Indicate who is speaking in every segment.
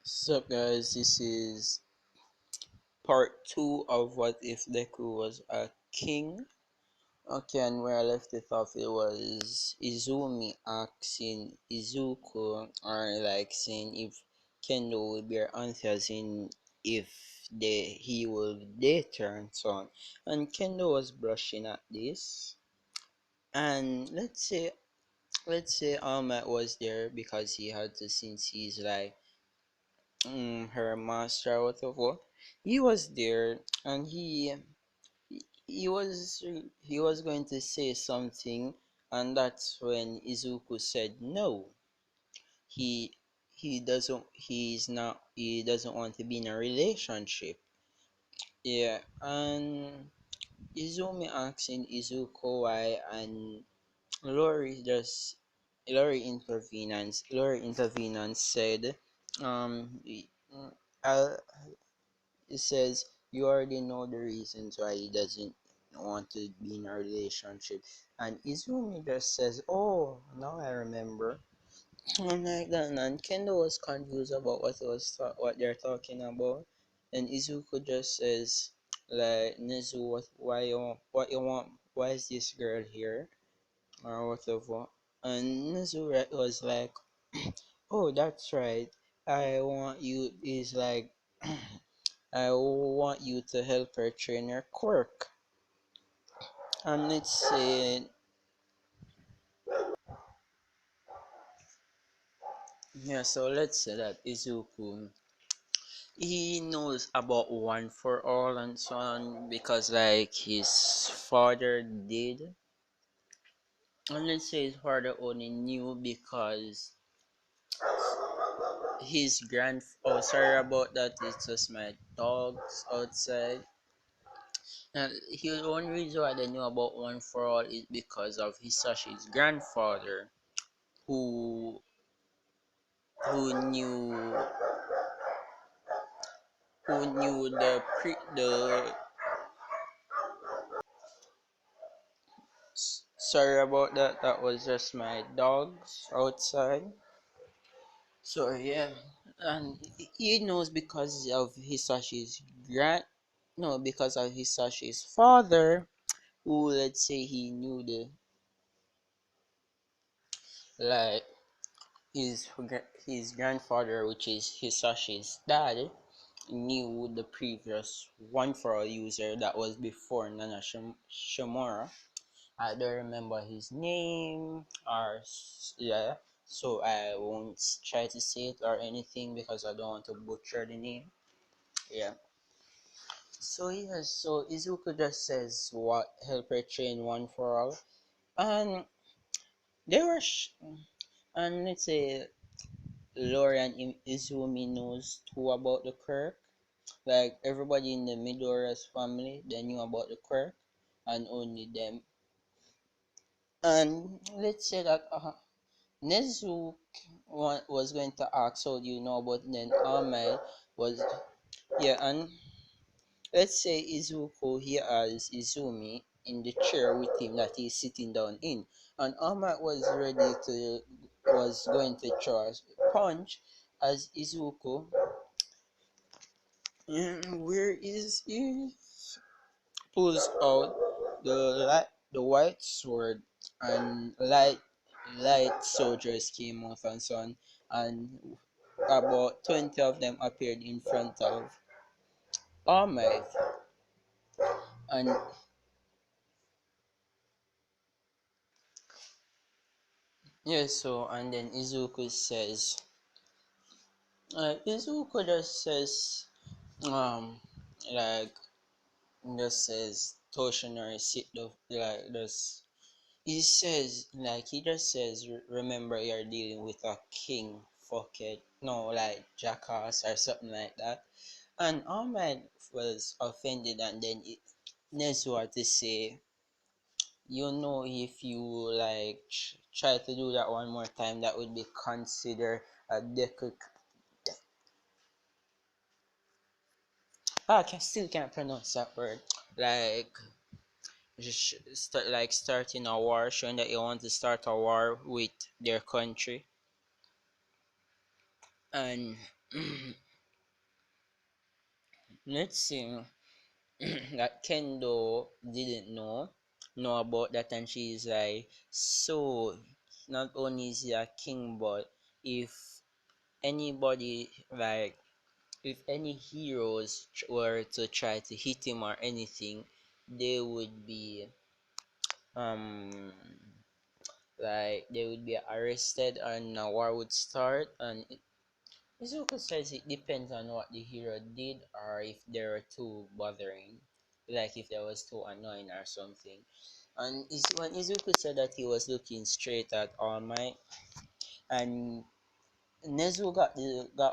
Speaker 1: So guys, this is part 2 of what if Deku was a king. Okay, and where I left it off, it was Izumi asking Izuku, or like saying if Kendo will be her auntie, as in if he will date her and so on. And Kendo was blushing at this. And let's say Almat was there because he had to, since he's like her master or whatever. He was there, and he was going to say something, and that's when Izuku said no. He he doesn't want to be in a relationship. Yeah, and Izumi asking Izuku why, and Lori just Lori intervened and said, um, I'll it says you already know the reasons why he doesn't want to be in a relationship. And Izumi just says, "Oh, now I remember." I'm like that, and Kendo was confused about what they're talking about. And Izuku just says, like, "Nezu, what you want? Why is this girl here, or whatever?" And Nezu was like, "Oh, that's right. I want you." Is like. I want you to help her train her quirk. And let's say, yeah, so let's say that Izuku, he knows about one for all and so on because, like, his father did. And let's say his father only knew because his oh, sorry about that, it's just my dogs outside. And the only reason why they knew about one for all is because of Hisashi's grandfather, who who knew who knew the sorry about that, that was just my dogs outside. So yeah, and he knows because of Hisashi's grand no because of Hisashi's father, who, let's say, he knew the, like, his grandfather, which is Hisashi's dad, knew the previous one for all user that was before Nana Shimura. I don't remember his name, or yeah, so I won't try to say it or anything because I don't want to butcher the name. Yeah. So yes, so Izuku just says what help her train one for all, and they were and let's say Lori and Izumi knows too about the quirk. Like everybody in the Midoriya's family, they knew about the quirk, and only them. And let's say that Nezu was going to ask, so you know, but then Amai was, yeah, and let's say Izuku, he has Izumi in the chair with him that he's sitting down in, and Amai was going to throw a punch as Izuku, where is he, pulls out the white sword, and light soldiers came out and so on, and about 20 of them appeared in front of Ahmed. And yeah, so and then Izuku just says, um like Toshinori sit the, like just he says, like, he just says, remember you're dealing with a king, fuck it, no, like jackass or something like that. And Ahmed was offended, and then Nezu had to say, if you, like, try to do that one more time, that would be considered a deku. I still can't pronounce that word. Like, starting a war, showing that you want to start a war with their country. And let's see that Kendo didn't know about that, and she's like, so not only is he a king, but if anybody like if any heroes were to try to hit him or anything, they would be um they would be arrested and a war would start. And Izuku says it depends on what the hero did or if they were too bothering, like if they was too annoying or something. And when Izuku said that he was looking straight at All Might, and Nezu got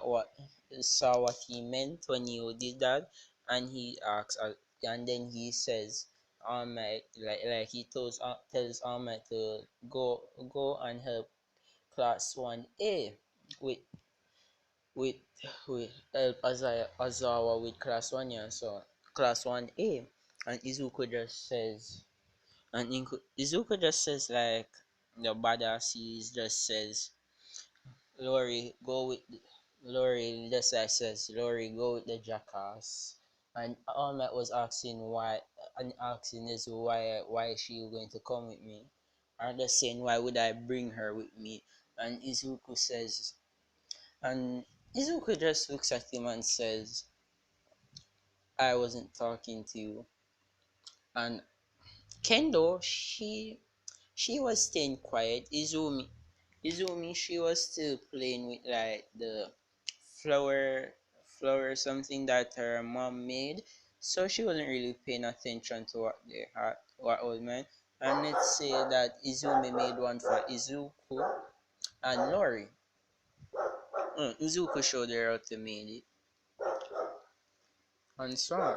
Speaker 1: what saw what he meant when he did that, and he asks, and then he says, All Might, he tells All Might to go and help Class 1A with with help Azawa with class 1, yeah, so class 1A. And Izuku just says like the badass, he just says Lori go with Lori just like says Lori go with the jackass. And All Might was asking why, and asking Izuku why is she going to come with me, and just saying why would I bring her with me. And and Izuku just looks at him and says, I wasn't talking to you. And Kendo, she was staying quiet. Izumi, she was still playing with like the flower, flower something that her mom made. So she wasn't really paying attention to what they had, what old man. And let's say that Izumi made one for Izuku and Lori. Izuku showed her how to make it, and so on.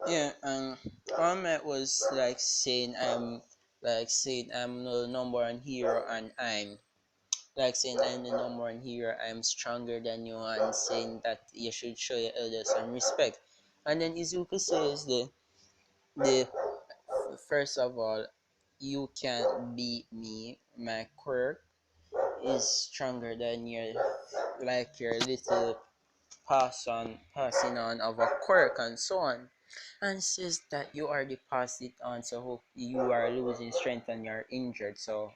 Speaker 1: Yeah, and Ahmed was saying I'm the number one hero, and I'm like saying I'm the number one hero, I'm stronger than you, and saying that you should show your elders some respect. And then Izuku says the first of all, you can't beat me. My quirk is stronger than your little passing on of a quirk and so on, and says that you already passed it on, so you are losing strength and you're injured, so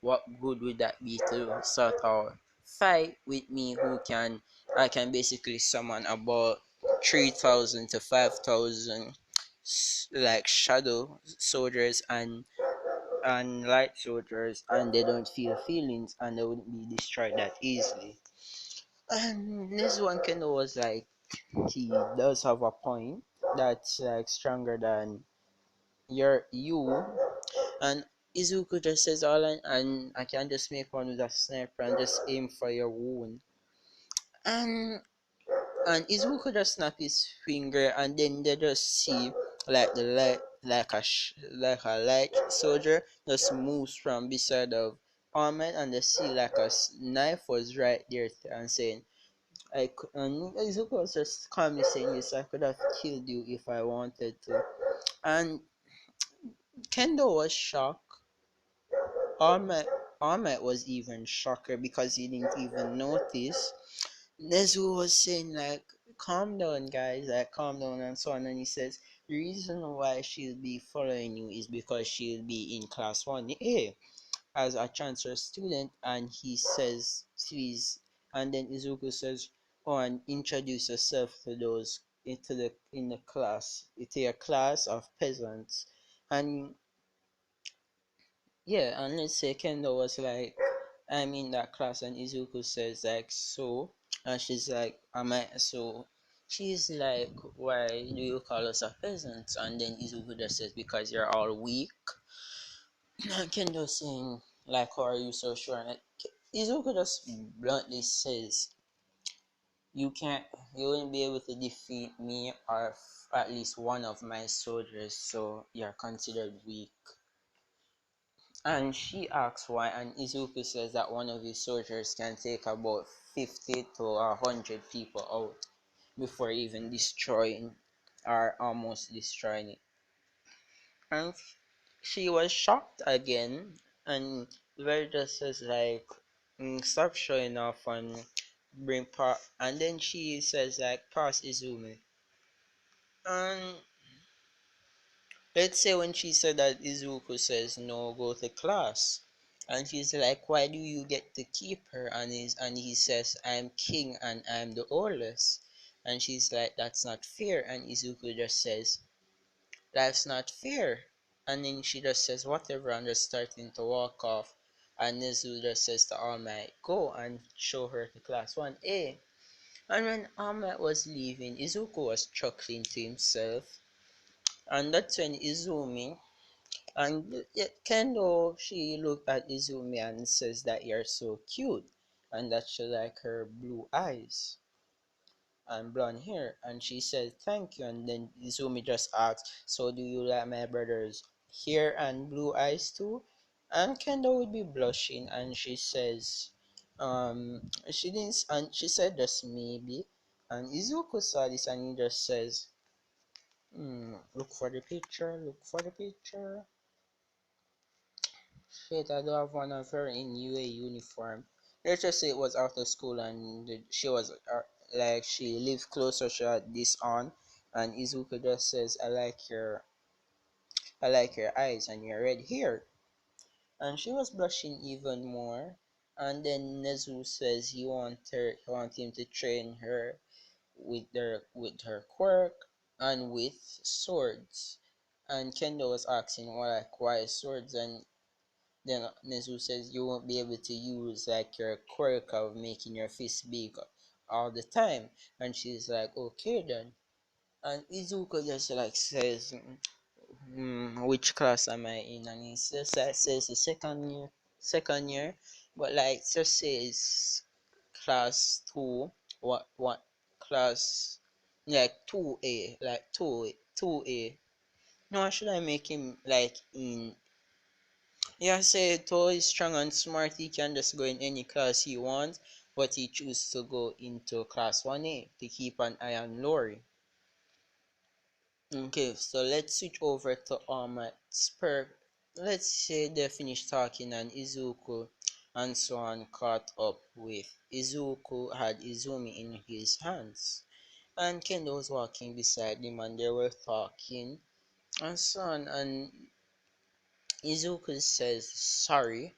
Speaker 1: what good would that be to sort of fight with me, who can I can basically summon about 3,000 to 5,000 like shadow soldiers and light soldiers, and they don't feel feelings and they wouldn't be destroyed that easily. And this one kind of was like, he does have a point that's like stronger than you. And Izuku just says all and I can just make one with a sniper and just aim for your wound. And Izuku just snap his finger, and then they just see like the light, like a light soldier just moves from beside of Ahmed, and they see like a knife was right there and saying, and Izuku was just calmly saying, yes, I could have killed you if I wanted to. And Kendo was shocked. Ahmed, Ahmed was even shocker because he didn't even notice. Nezu was saying like, calm down guys, like calm down and so on. And he says, the reason why she'll be following you is because she'll be in class 1A as a transfer student. And he says, please, and then Izuku says, oh, and introduce yourself to those in the class, to your class of peasants. And yeah, and let's say Kendo was like, I'm in that class, and Izuku says like, so, and she's like, am I so? She's like, why do you call us a peasant? And then Izuku just says, because you're all weak. And Kendo saying like, how are you so sure? And Izuku just bluntly says, you won't be able to defeat me or at least one of my soldiers, so you're considered weak. And she asks why, and Izuku says that one of his soldiers can take about 50 to 100 people out before even destroying or almost destroying it. And she was shocked again, and Verda says like, stop showing off and bring pa, and then she says like pass Izumi. And let's say when she said that, Izuku says no, go to class. And she's like, why do you get to keep her? And he says, I'm king and I'm the oldest. And she's like, that's not fair. And Izuku just says, life's not fair. And then she just says whatever and just starting to walk off. And Nezu just says to All Might, go and show her to class 1A. And when All Might was leaving, Izuku was chuckling to himself. And that's when Izumi, and yet Kendo, she looked at Izumi and says that you're so cute and that she like her blue eyes and blonde hair. And she said thank you. And then Izumi just asked, so do you like my brother's hair and blue eyes too? And Kendo would be blushing and she says, she didn't, and she said just maybe. And Izuku saw this and he just says, look for the picture, look for the picture. Shit, I do have one of her in UA uniform. Let's just say it was after school and she was like she lived closer. She had this on, and Izuku just says, I like your eyes and your red hair." And she was blushing even more. And then Nezu says he want him to train her with her quirk and with swords. And Kendo was asking why swords, and then Nezu says you won't be able to use like your quirk of making your fist big all the time. And she's like, okay then. And Izuku just like says, which class am I in? And he says the second year, but like just says class two, what class like 2A, like 2A. No, should I make him like in, yeah, say Toy is strong and smart, he can just go in any class he wants, but he chooses to go into class 1A to keep an eye on Lori. Okay, so let's switch over to Spur. Let's say they finished talking and Izuku and so on caught up with. Izuku had Izumi in his hands, and Kendo was walking beside him and they were talking and so on. And Izuku says sorry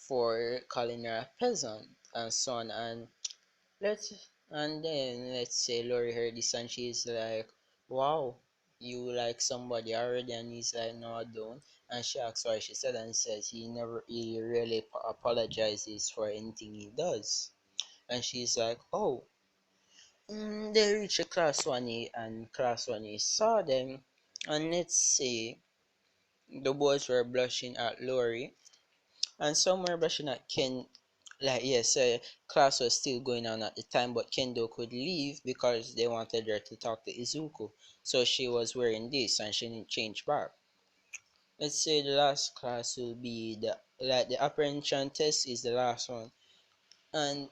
Speaker 1: for calling her a peasant and so on. Let's and then let's say Lori heard this and she's like, wow, you like somebody already? And he's like, no, I don't. And she asks why she said, and says he really apologizes for anything he does. And she's like, oh. They reach a class 1A and class 1A saw them. And let's say the boys were blushing at Lori and some were blushing at Ken. Like, yes, class was still going on at the time, but Kendo could leave because they wanted her to talk to Izuku. So she was wearing this and she didn't change back. Let's say the last class will be the apprehension test is the last one. And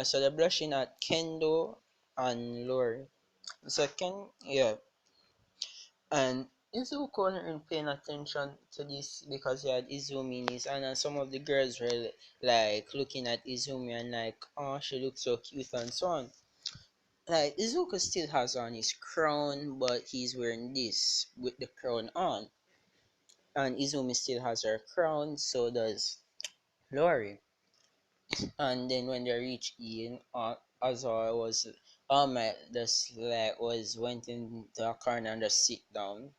Speaker 1: so they're blushing at Kendo and Lori. So yeah. And Izuku wasn't paying attention to this because he had Izumi in his hand, and some of the girls were like looking at Izumi and like, oh, she looks so cute and so on. Like Izuku still has on his crown, but he's wearing this with the crown on, and Izumi still has her crown, so does Lori. And then when they reached Ian, Azor was my just like was went into a corner and just sit down,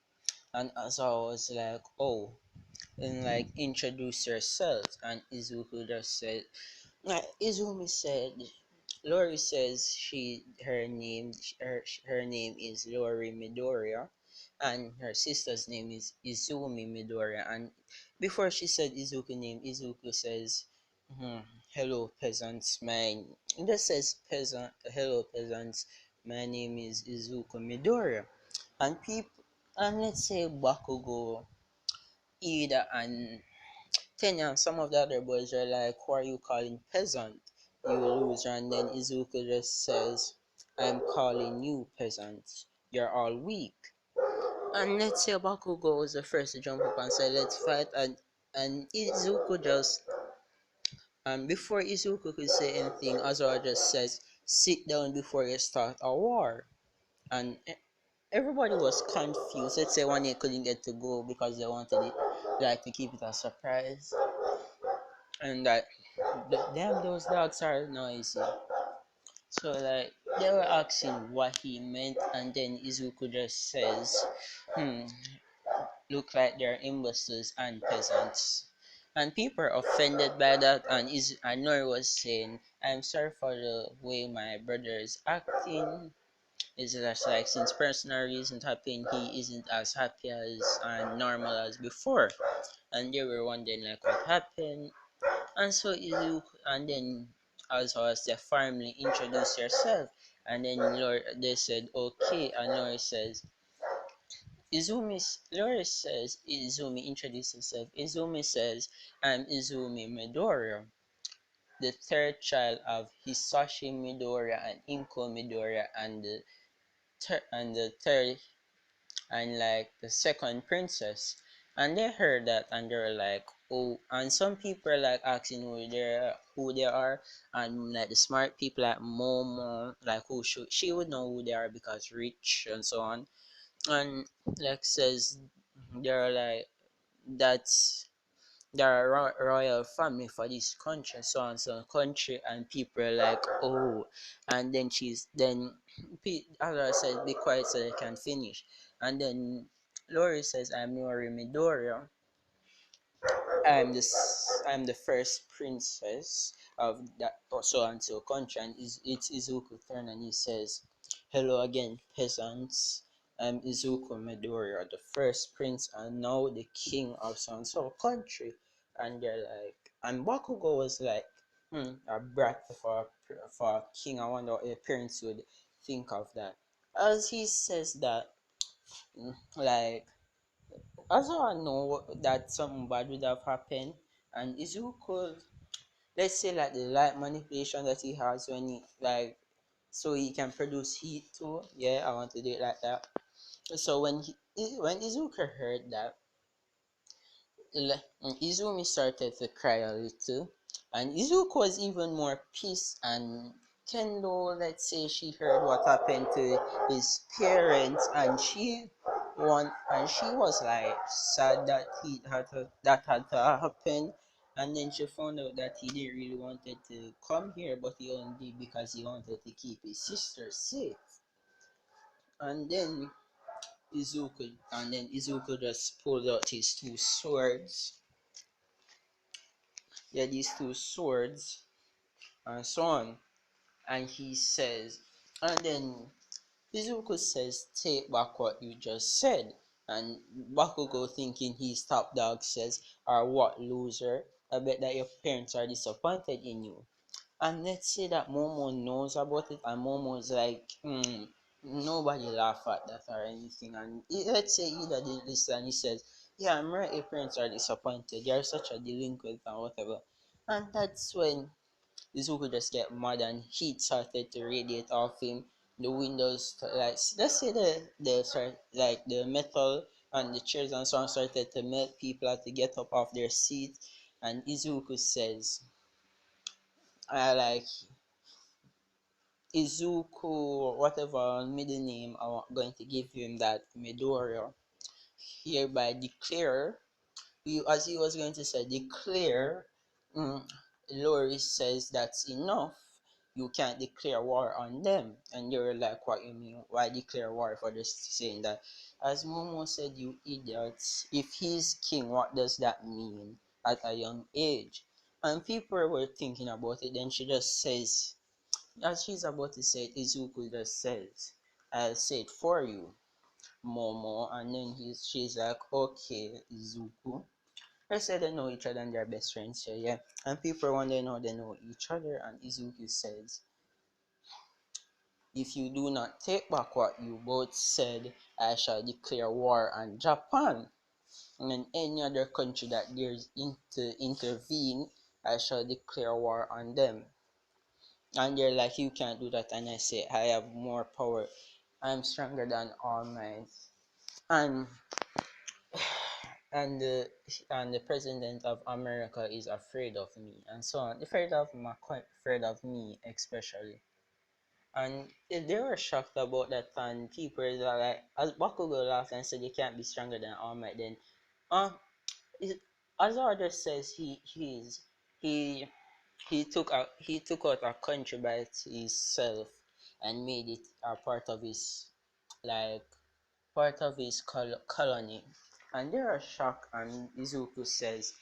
Speaker 1: and Azor was like, oh, and like introduce yourself, and Izuku just said, like Izumi said, Lori says her name is Lori Midoriya, and her sister's name is Izumi Midoriya. And before she said Izuku name, Izuku says, hmm, "Hello peasants, my," it just says "Hello peasants, my name is Izuku Midoriya," and people, and let's say Bakugo, Ida, and Tenya, some of the other boys are like, who are you calling peasant? You loser. And then Izuku just says, I'm calling you peasant. You're all weak. And let's say Bakugo was the first to jump up and say, let's fight. And Izuku just And before Izuku could say anything, Azora just says, "Sit down before you start a war." And everybody was confused. Let's say one day couldn't get to go because they wanted it like to keep it a surprise. And that damn those dogs are noisy. So like they were asking what he meant, and then Izuku just says, "Hmm, look like they're imbeciles and peasants." And people are offended by that, and Nori was saying, "I'm sorry for the way my brother is acting. Is just like since personal reasons happen, he isn't as happy as and normal as before." And they were wondering like what happened. And so you and then also as the family introduce yourself. And then they said okay, and Lori says Lori says Izumi introduces herself. Izumi says I'm Izumi Midoriya, the third child of Hisashi Midoriya and Inko Midoriya, and the third and like the second princess. And they heard that and they're like, oh, and some people are like asking who they are, and like the smart people like Momo, like who should she would know who they are because rich and so on. And like says they're like that's they're a royal family for this country, so and so country, and people are like, oh, and then as I said, be quiet so they can finish. And then Lori says, I'm Nori Midoriya. I'm the first princess of that so and so country, and it's Izuku's turn, and he says, "Hello again, peasants. I'm Izuku Midoriya, the first prince and now the king of so and so country." And they're like, and Bakugo was like, a brat for a king. I wonder what your parents would think of that. As he says that, like also, I know that something bad would have happened, and Izuku, let's say like the light manipulation that he has when he like, so he can produce heat too. Yeah, I want to do it like that. So when Izuku heard that, Izumi started to cry a little, and Izuku was even more pissed. And Kendo, let's say she heard what happened to his parents, and she was like sad that that had to happen. And then she found out that he didn't really wanted to come here, but he only did because he wanted to keep his sister safe. And then Izuku just pulled out his two swords. Yeah, these two swords and so on. And he says, and then Izuku says, take back what you just said. And Bakugo, thinking he's top dog, says, or what, loser? I bet that your parents are disappointed in you. And let's say that Momo knows about it, and Momo's like, nobody laugh at that or anything. And let's say either did this and he says, yeah, I'm right, your parents are disappointed. You're such a delinquent and whatever. And that's when Izuku just get mad and heat started to radiate off him. The windows, like let's say like the metal and the chairs and so on started to melt. People had to get up off their seats, and Izuku says, "I like Izuku, whatever middle name I'm going to give him that Midoriya hereby declare." As he was going to say, declare. Mm, Lori says that's enough. You can't declare war on them. And you're like, what you mean? Why declare war for just saying that? As Momo said, you idiots, if he's king, what does that mean at a young age? And people were thinking about it. Then she just says, as she's about to say it, Izuku just says, I'll say it for you, Momo. And then she's like, okay, Izuku. I said they know each other and they're best friends here, yeah. And people wondering how they know each other, and Izuki says, if you do not take back what you both said, I shall declare war on Japan. And then any other country that dares to intervene, I shall declare war on them. And they're like, you can't do that. And I say, I have more power. I'm stronger than all might. And and the president of America is afraid of me, and so on. Afraid of me especially. And they were shocked about that, and people are like, as Bakugo laughed and said, "You can't be stronger than All Might." Then, uh, as order says, he he took out a country by himself and made it a like colony, and they are shocked. And Izuku says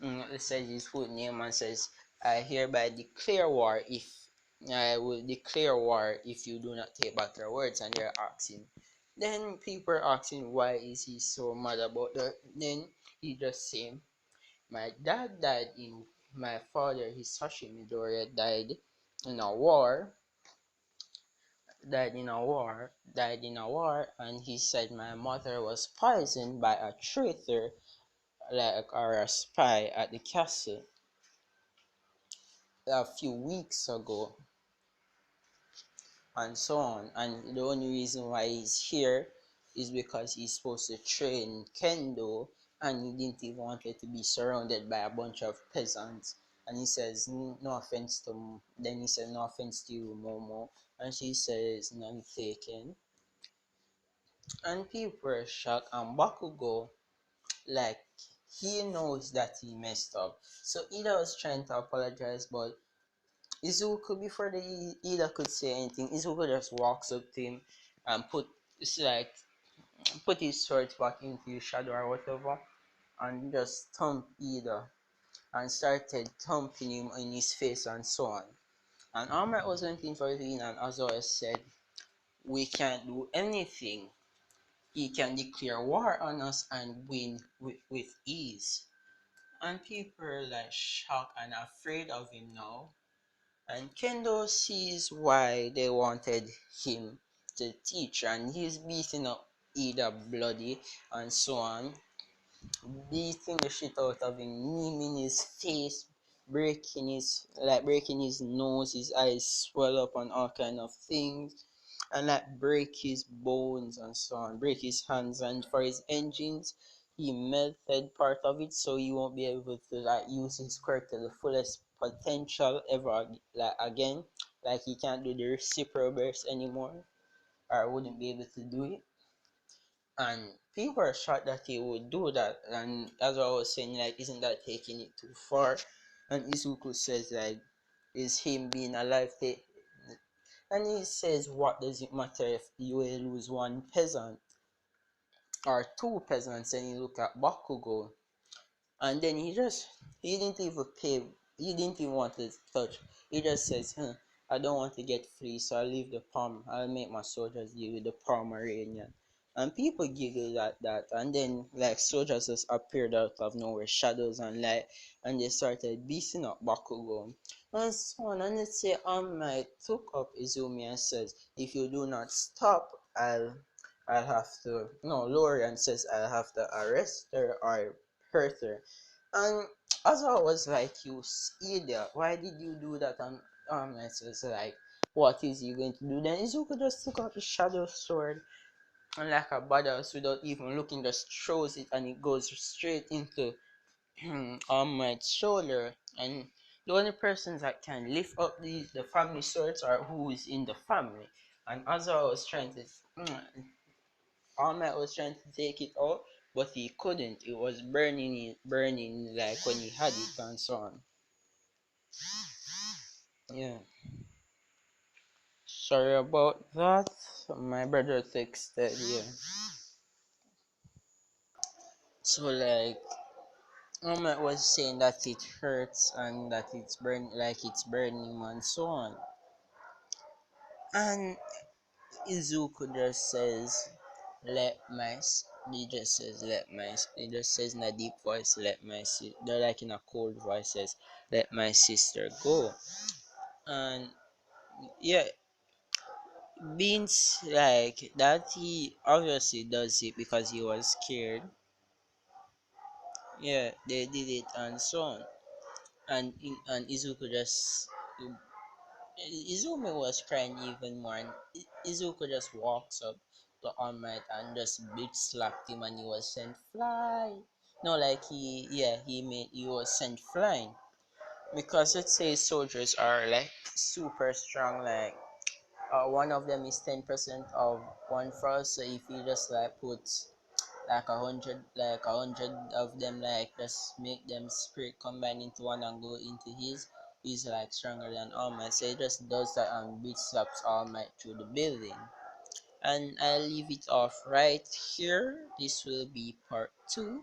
Speaker 1: his full name and says, "I hereby declare war if I will declare war if you do not take back your words." And they're asking. Then people are asking why is he so mad about that. Then he just say, "My dad died in my father Hisashi Midoriya in a war died in a war, and he said my mother was poisoned by a traitor, like, or a spy at the castle a few weeks ago," and so on. And the only reason why he's here is because he's supposed to train kendo, and he didn't even want it to be surrounded by a bunch of peasants. And he says, "No offense to," then he said, "No offense to you, Momo," and she says, "None taken." And people were shocked, and Bakugo, like, he knows that he messed up. So Ida was trying to apologize, but Izuku, before Ida could say anything, Izuku just walks up to him and it's like put his sword back into his shadow or whatever, and just thump Ida and started thumping him in his face and so on. And Armor was went in for it, and Azor said, "We can't do anything. He can declare war on us and win with ease." And people are like shocked and afraid of him now. And Kendo sees why they wanted him to teach, and he's beating up Ida bloody and so on, beating the shit out of him, naming his face, breaking his nose, his eyes swell up and all kind of things, and like break his bones and so on, break his hands. And for his engines, he melted part of it, so he won't be able to like use his quirk to the fullest potential ever like again. Like he can't do the reciprocal burst anymore, or wouldn't be able to do it. And people were shocked that he would do that. And as I was saying, like, isn't that taking it too far? And Izuku says, like, is him being alive? And he says, what does it matter if you will lose one peasant or two peasants? And you look at Bakugo, and then he didn't even pay, he didn't even want to touch. He just says, "I don't want to get free, so I'll leave the palm. I'll make my soldiers deal with the Pomeranian." And people giggled at that, and then like soldiers just appeared out of nowhere, shadows and light, and they started beating up Bakugo and so on. And let's say Might took up Izumi and says, "If you do not stop, I'll have to," no, Lorian says, "I'll have to arrest her or hurt her." And as I was like, "You idiot, why did you do that?" And it's just like, "What is he going to do?" Then Izuku just took out the shadow sword, and like a badass, without even looking, just throws it, and it goes straight into Might's shoulder. And the only persons that can lift up the family swords are who is in the family. And as I was trying to, Ahmed was trying to take it out, but he couldn't. It was burning like when he had it and so on. Yeah. Sorry about that. My brother texted. Yeah. So like, Ahmed was saying that it hurts and that it's burning and so on. And Izuku just says, "Let my," he just says, "Let my," he just says in a deep voice, "Let my," they're like in a cold voice, says, "Let my sister go." And yeah, Beans like that, he obviously does it because he was scared. Yeah, they did it and so on. And Izuku just, Izumi was crying even more, and Izuku just walks up to All Might and just bitch slapped him, and he was saying, "Fly!" No, like he was sent flying because let's say soldiers are like super strong, like one of them is 10% of one force. So if he just like puts like 100 of them, like just make them spirit combine into one and go into his, he's like stronger than All Might. So he just does that and beat slaps All Might through the building. And I'll leave it off right here. This will be part 2.